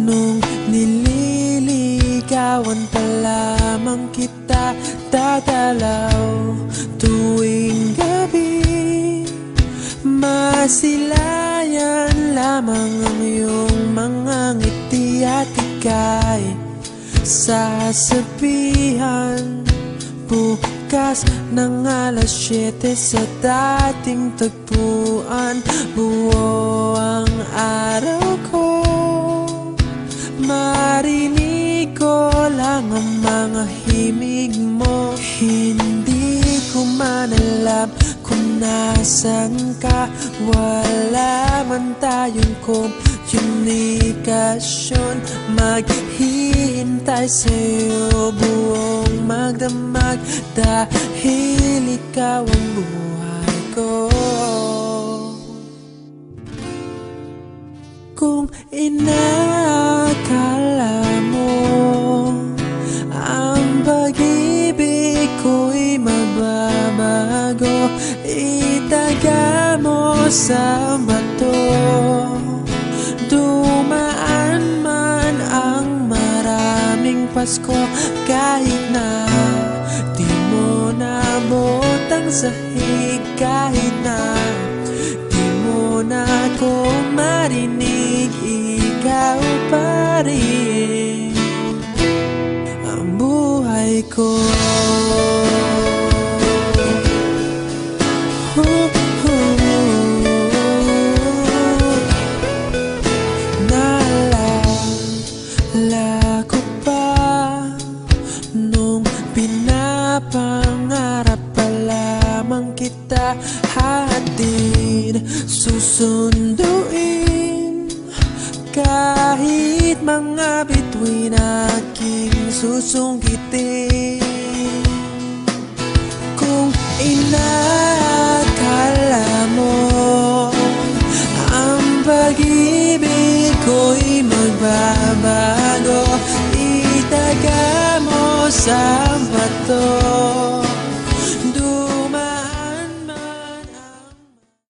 Nung nililigawan pa lamang kita, dadalaw tuwing gabi. Masilayan lamang ang iyong mga ngiti at ika'y sasabihan bukas ng alas 7 sa dating tagpuan. Buo ang araw ko, marinig ko lang ang mga himig mo. Hindi ko man alam kung nasan ka, wala man tayong komunikasyon. Maghihintay sa'yo buong magdamag, dahil ikaw ang buhay ko. Kung inakala mo ang pag-ibig ko'y mababago, itaga mo sa bato. Dumaan man ang maraming Pasko, kahit na di mo nabot ang sahig, kahit na di mo na ako marinig, ikaw pa rin ang buhay ko. Naalala ko pa nung pinapangarap pa lamang kita, hatid susunduin kahit mga bituin aking susungkitin. Kung inakala mo ang pag-ibig ko'y magbabago, itaga mo sa bato.